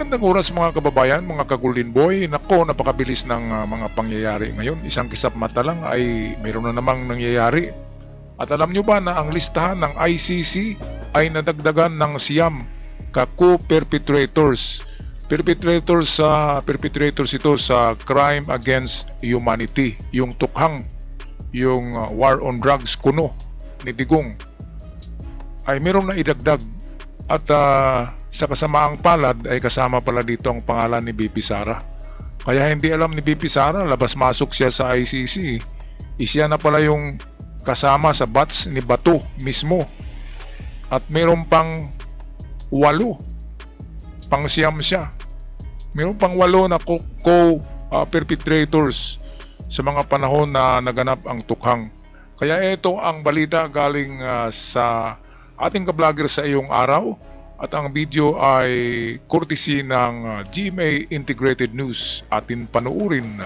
Magandang oras mga kababayan, mga ka-Golden Boy. Nako, napakabilis ng mga pangyayari ngayon. Isang kisap mata lang ay mayroon na namang nangyayari. At alam nyo ba na ang listahan ng ICC ay nadagdagan ng siyam ka-co-perpetrators. Perpetrators ito sa crime against humanity. Yung tukhang, yung war on drugs kuno ni Digong ay mayroong na idagdag. At sa kasamaang palad ay kasama pala dito ang pangalan ni BP Sara. Kaya hindi alam ni BP Sara, labas-masok siya sa ICC. Siya na pala yung kasama sa batch ni Bato mismo. At mayroon pang 8, pang-siyam siya. Mayroon pang 8 na co-perpetrators sa mga panahon na naganap ang tukhang. Kaya ito ang balita galing sa ating ka-vlogger sa iyong araw, at ang video ay courtesy ng GMA Integrated News. Atin panuurin.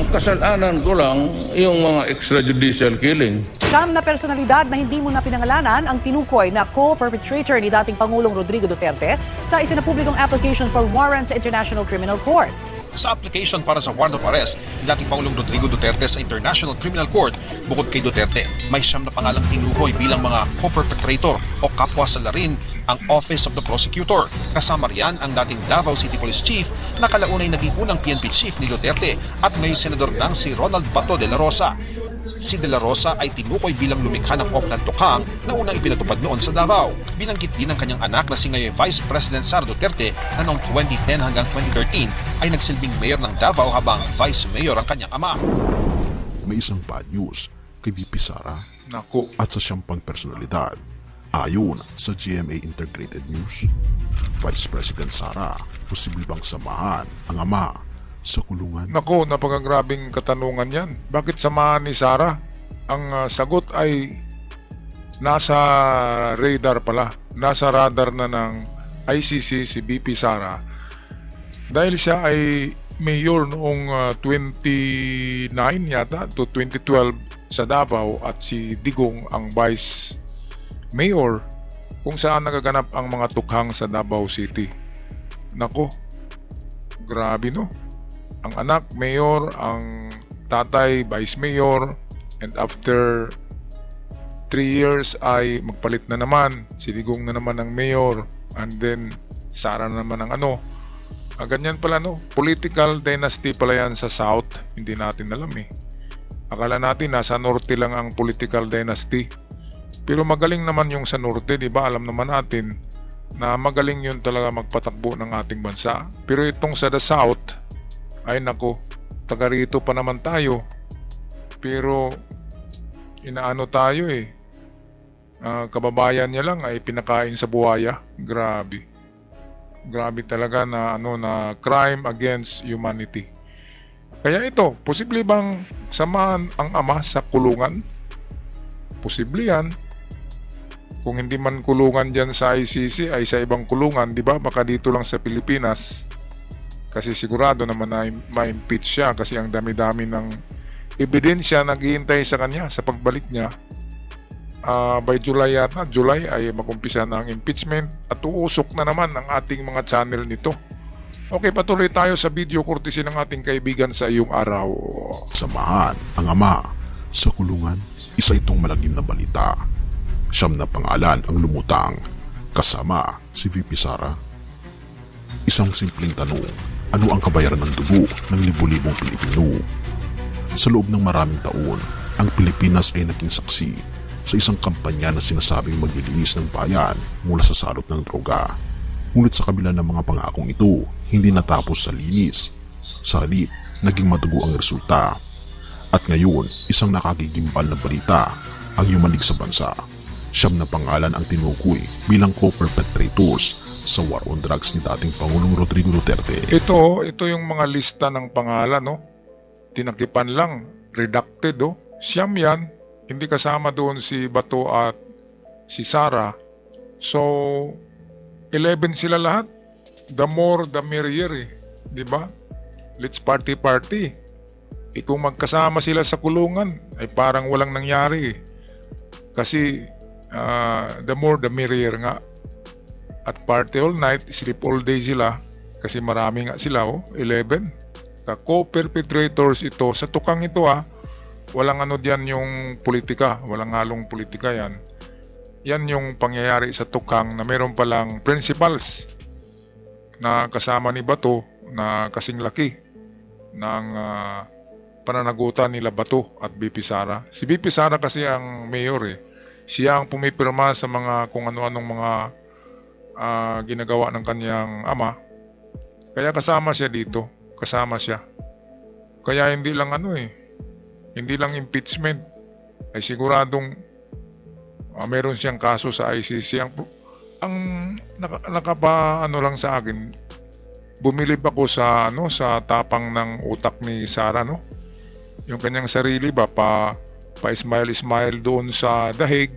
Ang kasalanan ko lang yung mga extrajudicial killing. Siyam na personalidad na hindi mo na pinangalanan ang tinukoy na co-perpetrator ni dating Pangulong Rodrigo Duterte sa isinapublikong application for warrant sa International Criminal Court. Sa application para sa warrant of arrest ni dating Pangulong Rodrigo Duterte sa International Criminal Court, bukod kay Duterte, may siyam na pangalang tinukoy bilang mga co-perpetrator o kapwa salarin ang Office of the Prosecutor. Kasama riyan ang dating Davao City Police Chief na kalaunay naging unang PNP Chief ni Duterte at ngayon senador nang si Ronald Bato de la Rosa. Si De La Rosa ay tinukoy bilang lumikha ng Oplan Tukhang na unang ipinatupad noon sa Davao. Binanggit din ng kanyang anak na si ngayon Vice President Sara Duterte na noong 2010 hanggang 2013 ay nagsilbing mayor ng Davao habang Vice Mayor ang kanyang ama. May isang bad news kay VP Sara Naku. at sa siyam pang personalidad. Ayon sa GMA Integrated News, Vice President Sara, posible bang samahan ang ama sa kulungan? Naku, napakagrabing katanungan yan. Bakit samahan ni Sara? Ang sagot ay nasa radar pala. Nasa radar na ng ICC si BP Sara. Dahil siya ay mayor noong 29 yata to 2012 sa Davao at si Digong ang vice mayor kung saan nagaganap ang mga tukhang sa Davao City. Nako, grabe no? Ang anak, mayor, ang tatay, vice mayor, and after 3 years ay magpalit na naman. Si Digong na naman ang mayor, and then Sara na naman ang ano. Ganyan pala no, political dynasty pala yan sa South, hindi natin alam eh. Akala natin nasa Norte lang ang political dynasty. Pero magaling naman yung sa Norte, di ba? Alam naman natin na magaling yun talaga magpatakbo ng ating bansa. Pero itong sa the South, ay nako, taga rito pa naman tayo. Pero inaano tayo eh. Kababayan niya lang ay pinakain sa buhaya. Grabe. Grabe talaga na ano na crime against humanity. Kaya ito, posible bang samahan ang ama sa kulungan? Posible yan. Kung hindi man kulungan dyan sa ICC ay sa ibang kulungan, di ba? Baka dito lang sa Pilipinas. Kasi sigurado naman na ma-impeach siya kasi ang dami-dami ng ebidensya naghihintay sa kanya sa pagbalik niya. By July yata, July ay mag-umpisa na ang impeachment at uusok na naman ang ating mga channel nito. Okay, patuloy tayo sa video courtesy ng ating kaibigan sa iyong araw. Samahan ang ama sa kulungan, isa itong malagim na balita. Siyam na pangalan ang lumutang, kasama si VP Sara. Isang simpleng tanong, ano ang kabayaran ng dugo ng libu-libong Pilipino? Sa loob ng maraming taon, ang Pilipinas ay naging saksi sa isang kampanya na sinasabing maglilinis ng bayan mula sa salot ng droga. Ngunit sa kabila ng mga pangakong ito, hindi natapos sa linis. Sa halip, naging madugo ang resulta. At ngayon, isang nakagigimbal na balita ang yumanig sa bansa. Siyam na pangalan ang tinukoy bilang co-perpetrators sa war on drugs ni dating Pangulong Rodrigo Duterte. Ito yung mga lista ng pangalan, no? Tinakipan lang, redacted, oh. Siyam yan, hindi kasama doon si Bato at si Sara. So, 11 sila lahat. The more, the merrier, eh. Diba? Let's party. Kung magkasama sila sa kulungan, ay parang walang nangyari, eh. Kasi, the more, the merrier nga. at party all night, sleep all day sila kasi marami nga sila, 11. Co-perpetrators ito. Sa tukang ito walang ano diyan yung politika, walang halong politika yan. Yan yung pangyayari sa tukang na meron palang principals na kasama ni Bato na kasing laki ng pananagutan nila Bato at BP Sara. Si BP Sara kasi ang mayor Siya ang pumipirma sa mga kung ano-anong mga ginagawa ng kanyang ama. Kaya kasama siya dito. Kasama siya. Kaya hindi lang hindi lang impeachment. Ay siguradong meron siyang kaso sa ICC. Ang nakapa lang sa akin, bumilib ako sa sa tapang ng utak ni Sara, yung kanyang sarili ba pa smile doon sa dahig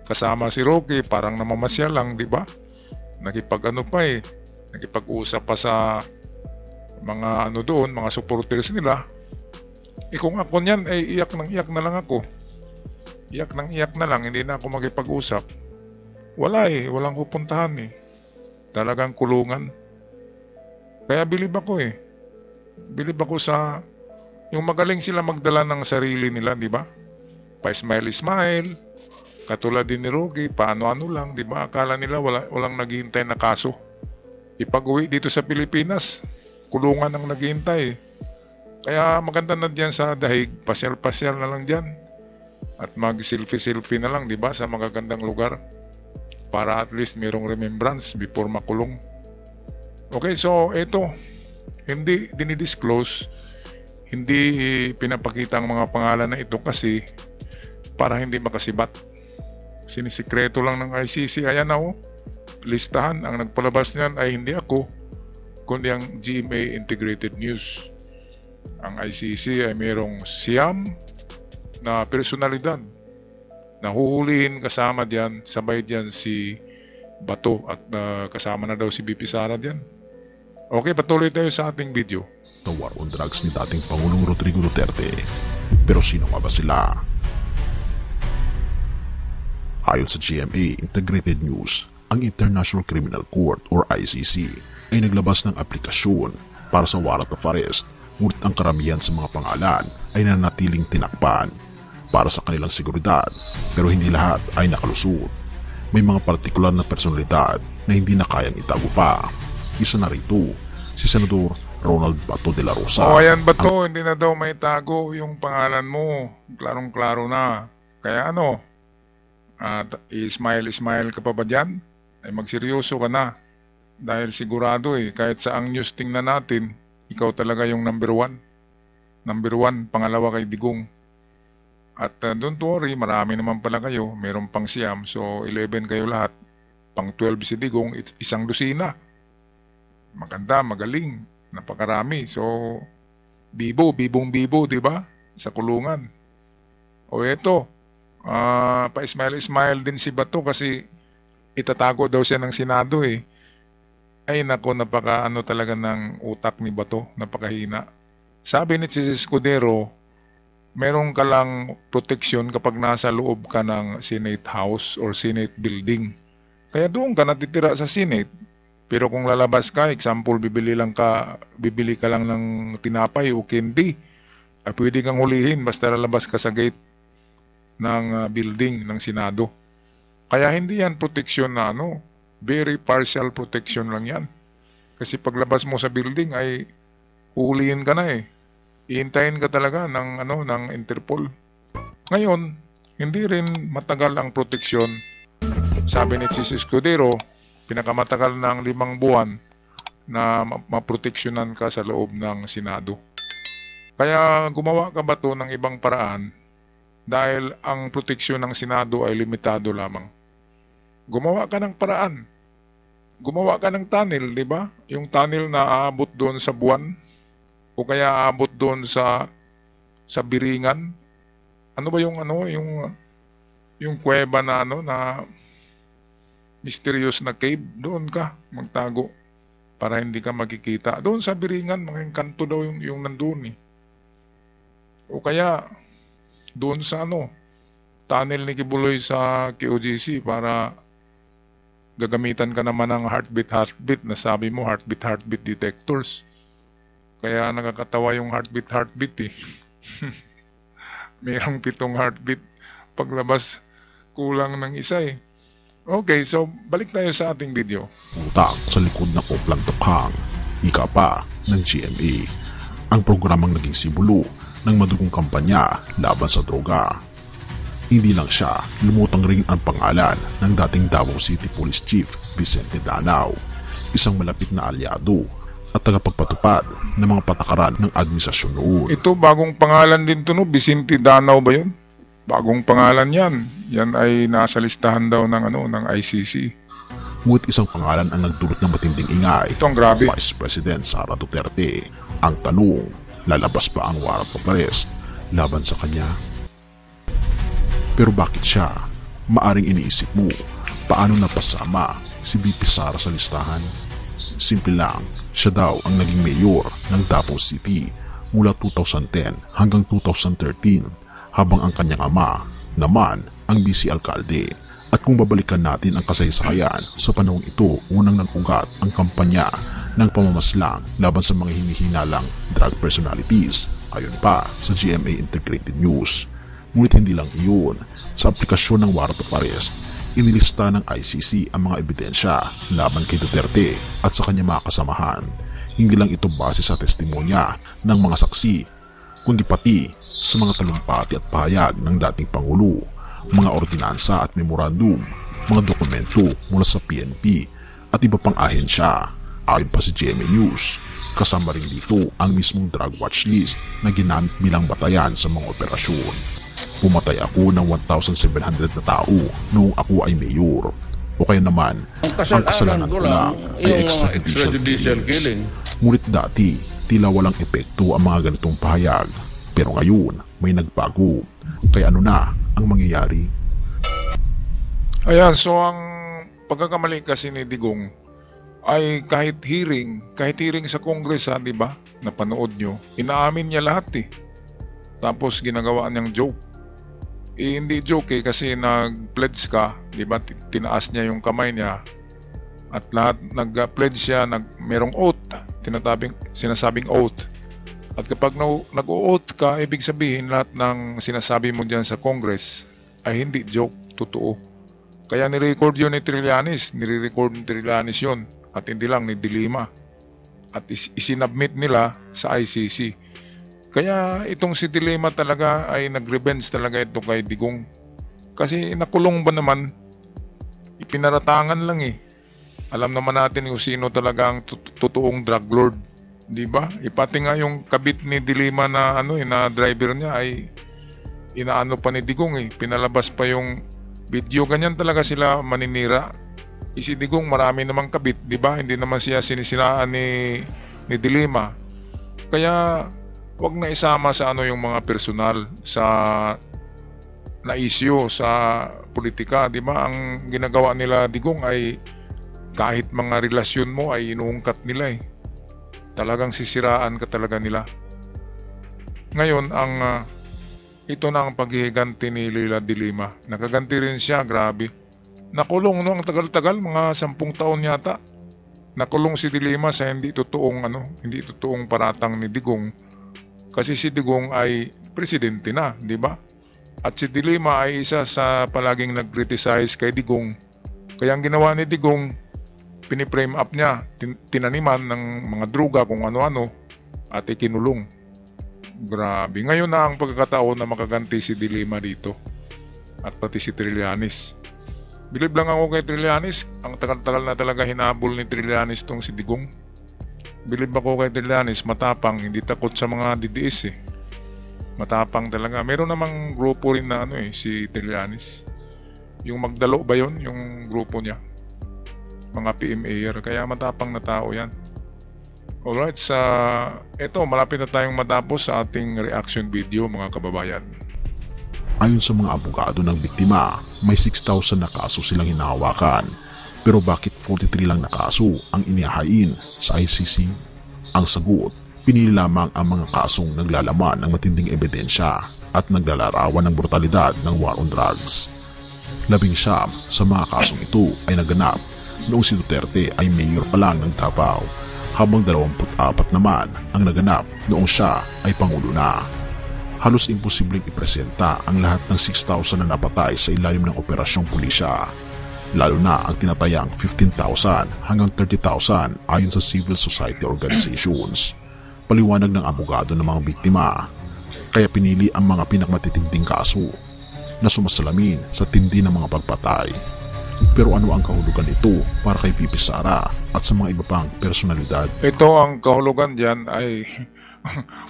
kasama si Roque, parang namamasya lang, di ba? Nakipag-usap pa sa mga doon, mga supporters nila. Kung ako niyan ay iyak na lang ako. Iyak na lang, hindi na ako makipag-usap. Walang pupuntahan Talagang kulungan. Kaya bilib ako Bilib ako sa yung magaling sila magdala ng sarili nila, di ba? Pa-smile. Katulad din ni Roque, paano-ano lang, di ba? Akala nila walang naghihintay na kaso. Ipag-uwi dito sa Pilipinas, kulungan ang naghihintay. Kaya maganda na diyan sa dahig, pasyal-pasyal na lang diyan. At mag-selfie na lang, di ba? Sa magagandang lugar. Para at least mayroong remembrance before makulong. Okay, so ito, hindi dinidisclose, hindi pinapakita ang mga pangalan na ito kasi para hindi makasibat. Sinisikreto lang ng ICC. Ayan listahan. Ang nagpalabas niyan ay hindi ako, kundi ang GMA Integrated News. Ang ICC ay mayroong siyam na personalidad. Nahuhulihin kasama diyan, sabay diyan si Bato at kasama na daw si BP Sara diyan. Okay, patuloy tayo sa ating video. The war on drugs ni dating Pangulong Rodrigo Duterte. Pero sino nga ba sila? Ayon sa GMA Integrated News, ang International Criminal Court or ICC ay naglabas ng aplikasyon para sa warrant of arrest, ngunit ang karamihan sa mga pangalan ay nanatiling tinakpan para sa kanilang seguridad, pero hindi lahat ay nakalusot. May mga partikular na personalidad na hindi na kayang itago pa. Isa na rito, si Senador Ronald Bato de la Rosa. Ayan Bato, hindi na daw may tago yung pangalan mo. Klarong-klaro na. Kaya i-smile ka pa ba dyan? Ay magseryoso ka na. Dahil sigurado kahit sa ang news tingnan natin, ikaw talaga yung number one. Number one, pangalawa kay Digong. At don't worry, marami naman pala kayo. Meron pang siyam, so 11 kayo lahat. Pang 12 si Digong, isang dosina. Maganda, magaling, napakarami. So, bibong bibo, di ba? Sa kulungan. O eto, pa-smile din si Bato kasi itatago daw siya ng Senado Ay nako, napaka talaga ng utak ni Bato, napakahina. Sabi ni si Escudero, meron ka lang proteksyon kapag nasa loob ka ng Senate House or Senate Building. Kaya doon ka natitira sa Senate. Pero kung lalabas ka, example, bibili ka lang ng tinapay o candy, pwede kang hulihin basta lalabas ka sa gate ng building ng Senado. Kaya hindi yan proteksyon na very partial protection lang yan. Kasi paglabas mo sa building ay huhulihin ka na Ihintayin ka talaga ng Interpol. Ngayon, hindi rin matagal ang proteksyon. Sabi ni Chis Escudero, pinakamatagal ng 5 buwan na maproteksyonan ka sa loob ng Senado. Kaya gumawa ka ba ng ibang paraan dahil ang proteksyon ng Senado ay limitado lamang. Gumawa ka ng paraan. Gumawa ka ng tunnel, di ba? Yung tunnel na aabot doon sa buwan o kaya aabot doon sa Biringan. Ano ba yung kuweba na na mysterious na cave, doon ka magtago para hindi ka makikita. Doon sa Biringan, mga kanto daw yung nandun O kaya doon sa tunnel ni Kibuloy sa KOJC para gagamitan ka naman ng heartbeat na sabi mo heartbeat detectors. Kaya nakakatawa yung heartbeat eh. Mayroong 7 heartbeat, paglabas kulang ng isa eh. Okay, so balik tayo sa ating video. Utak sa likod ng Oplang Tukhang, ika pa ng GMA, ang programang naging simbolo ng madugong kampanya laban sa droga. Hindi lang siya, lumutang rin ang pangalan ng dating Davao City Police Chief Vicente Danao, isang malapit na alyado at tagapagpatupad ng mga patakaran ng administrasyon noon. Ito bagong pangalan din to, no? Vicente Danao ba yun? Bagong pangalan yan. Yan ay nasa listahan daw ng ng ICC. Ngunit isang pangalan ang nagdulot ng matinding ingay. Ito ang grabe. Vice President Sara Duterte. Ang tanong, lalabas pa ang warrant of arrest laban sa kanya? Pero bakit siya? Maaring iniisip mo, paano napasama si VP Sara sa listahan? Simple lang, siya daw ang naging mayor ng Davao City mula 2010 hanggang 2013, habang ang kanyang ama naman ang vice alkalde. At kung babalikan natin ang kasaysayan, sa panahong ito unang nag-ugat ang kampanya ng pamamaslang laban sa mga hinihinalang drug personalities, ayon pa sa GMA Integrated News. Ngunit hindi lang iyon, sa aplikasyon ng warrant of arrest, inilista ng ICC ang mga ebidensya laban kay Duterte at sa kanyang mga kasamahan. Hindi lang ito base sa testimonya ng mga saksi, kundi pati sa mga talumpati at pahayag ng dating Pangulo, mga ordinansa at memorandum, mga dokumento mula sa PNP at iba pang ahensya. Ayon pa sa GMA News, kasama rin dito ang mismong drug watch list na ginamit bilang batayan sa mga operasyon. Pumatay ako ng 1,700 na tao noong ako ay mayor. O kaya naman, ang kasalanan ko lang ay extrajudicial killing. Ngunit dati, tila walang epekto ang mga ganitong pahayag. Pero ngayon, may nagbago. Kaya ano na ang mangyayari? Ayan, so ang pagkakamali kasi ni Digong ay kahit hearing sa Congress, di ba? Napanood nyo, inaamin niya lahat eh. Tapos ginagawa niyang joke. Hindi joke kasi nag-pledge ka, di ba? Tinaas niya yung kamay niya. At lahat nag-pledge siya, merong oath, sinasabing oath. At kapag nag-o-oath ka, ibig sabihin lahat ng sinasabi mo diyan sa Congress ay hindi joke, totoo. Kaya ni-record yun ni Trillanes, nire-record ni Trillanes yun. At hindi lang ni Dilima. At isinubmit nila sa ICC. Kaya itong si Dilima talaga ay nag-revenge talaga ito kay Digong. Kasi nakulong ba naman, ipinaratangan lang eh. Alam naman natin kung sino talaga ang totoong drug lord, di ba? Ipati nga yung kabit ni Dilima na na driver niya ay inaano pa ni Digong eh. Pinalabas pa yung video, ganyan talaga sila maninira. Si Digong marami namang kabit, di ba? Hindi naman siya sinisiraan ni Dilima. Kaya wag na isama sa yung mga personal na issue sa politika, di ba? Ang ginagawa nila Digong ay kahit mga relasyon mo ay inuungkat nila eh. Talagang sisiraan ka talaga nila. Ngayon ito na ang paghihiganti ni Leila Dilima. Nakaganti rin siya, grabe. Nakulong ang tagal-tagal, mga 10 taon yata. Nakulong si Dilima sa hindi totoong paratang ni Digong. Kasi si Digong ay presidente na, di ba? At si Dilima ay isa sa palaging nag-criticize kay Digong. Kaya ang ginawa ni Digong, piniprame up niya, tinaniman ng mga droga kung ano-ano at ikinulong. Grabe. Ngayon na ang pagkakataon na makaganti si Dilima dito. At pati si Trillanes. Bilib lang ako kay Trillanes. Ang tagal-tagal na talaga hinabol ni Trillanes tong si Digong. Bilib ako kay Trillanes, matapang, hindi takot sa mga DDS eh. Matapang talaga. Meron namang grupo rin na si Trillanes. Yung Magdalo ba yun? Yung grupo niya. Mga PMAer. Kaya matapang na tao yan. Alright, eto, malapit na tayong matapos sa ating reaction video, mga kababayan. Ayon sa mga abogado ng biktima, may 6,000 na kaso silang hinahawakan. Pero bakit 43 lang na kaso ang inihahain sa ICC? Ang sagot, pinili lamang ang mga kasong naglalaman ng matinding ebidensya at naglalarawan ng brutalidad ng war on drugs. 19 sa mga kasong ito ay naganap noong si Duterte ay mayor pa lang ng Davao, habang 24 naman ang naganap noong siya ay Pangulo na. Halos imposibleng ipresenta ang lahat ng 6,000 na napatay sa ilalim ng operasyong pulisya, lalo na ang tinatayang 15,000 hanggang 30,000 ayon sa civil society organizations. Paliwanag ng abogado ng mga biktima, kaya pinili ang mga pinakamatitinding kaso na sumasalamin sa tindi ng mga pagpatay. Pero ano ang kahulugan ito para kay VP Sara at sa mga iba pang personalidad? Ito ang kahulugan diyan ay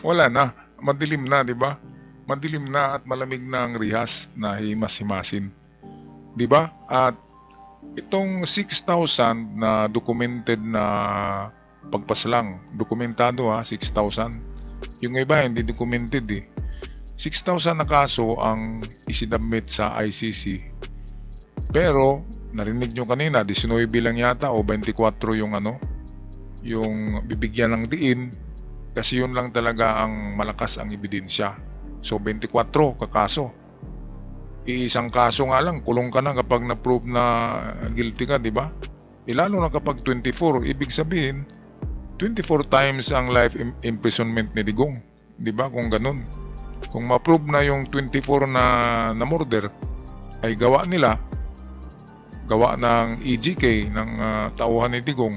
wala na, madilim na, di ba? Madilim na at malamig na ang rihas na himas-himasin. Di ba? At itong 6,000 na documented na pagpaslang, dokumentado 6,000. Yung iba hindi documented 6,000 na kaso ang isinabmit sa ICC. Pero narinig nyo kanina, 19 lang yata o 24 yung yung bibigyan ng diin, kasi yun lang talaga ang malakas ang ebidensya. So 24 kakaso. Iisang kaso nga lang, kulong ka na kapag na-prove na guilty ka, di ba? Lalo na kapag 24, ibig sabihin 24 times ang life imprisonment ni Digong, di ba? Kung ganun, kung ma-prove na yung 24 na murder ay gawa nila, gawa ng EGK, ng tauhan ni Digong,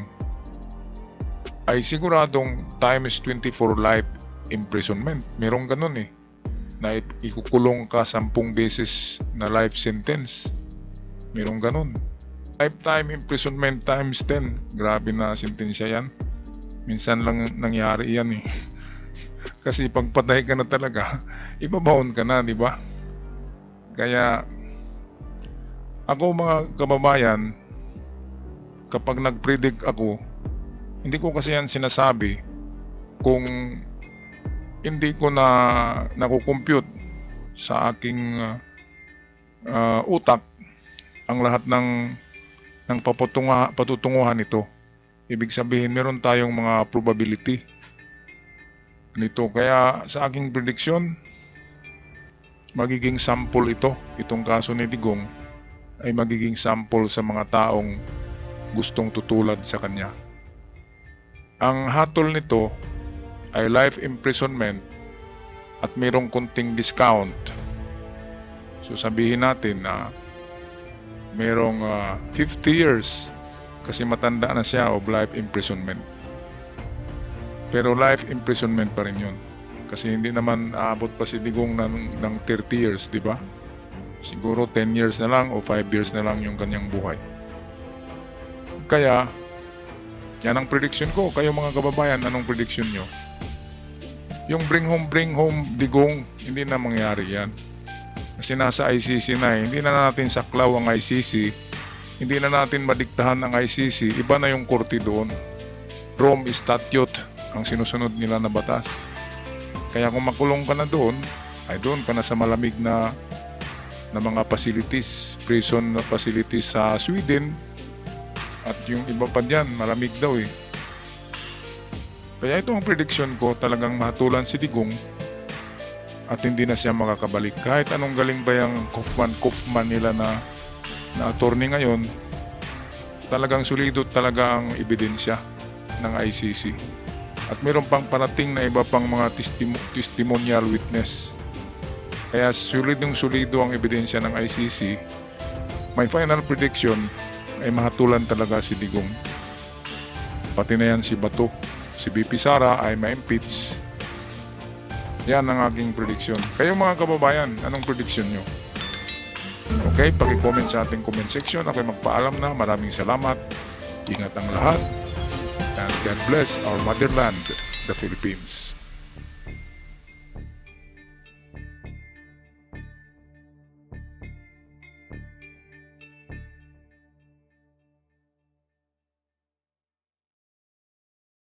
ay siguradong times 24 life imprisonment. Merong ganun na ikukulong ka 10 beses na life sentence. Merong ganun. Lifetime imprisonment times 10. Grabe na sentensya yan. Minsan lang nangyari yan Kasi pagpatay ka na talaga, ibabaon ka na, di ba? Kaya ako, mga kababayan, kapag nag-predict ako, hindi ko kasi yan sinasabi kung hindi ko na nakukompute sa aking utak ang lahat ng patutunguhan nito. Ibig sabihin, meron tayong mga probability nito. Kaya sa aking prediction, magiging sample itong kaso ni Digong ay magiging sample sa mga taong gustong tutulad sa kanya. Ang hatol nito ay life imprisonment at mayroong konting discount. So sabihin natin na mayroong 50 years kasi matanda na siya of life imprisonment. Pero life imprisonment pa rin yun. Kasi hindi naman aabot pa si Digong ng 30 years, di ba? Siguro 10 years na lang o 5 years na lang yung kanyang buhay. Kaya yan ang prediction ko. Kayo mga kababayan, anong prediction nyo? Yung bring home Digong, hindi na mangyari yan. Kasi nasa ICC na hindi na natin saklaw ang ICC, hindi na natin madiktahan ang ICC, iba na yung korte doon. Rome Statute ang sinusunod nila na batas. Kaya kung makulong ka na doon, ay doon ka na sa malamig na mga facilities, prison facilities sa Sweden. At yung iba pa dyan, malamig daw Kaya ito ang prediction ko, talagang mahatulan si Digong at hindi na siya makakabalik. Kahit anong galing ba yung Kaufman nila na attorney ngayon, talagang solido talaga ang ebidensya ng ICC. At mayroon pang parating na iba pang mga testimonial witness. Kaya solido ang ebidensya ng ICC. My final prediction ay mahatulan talaga si Digong. Pati na yan si Bato. Si VP Sara ay ma-impeach. Yan ang aking prediction. Kayo mga kababayan, anong prediction nyo? Okay, paki-comment sa ating comment section. Ako'y magpaalam na. Maraming salamat. Ingat ang lahat. And God bless our motherland, the Philippines.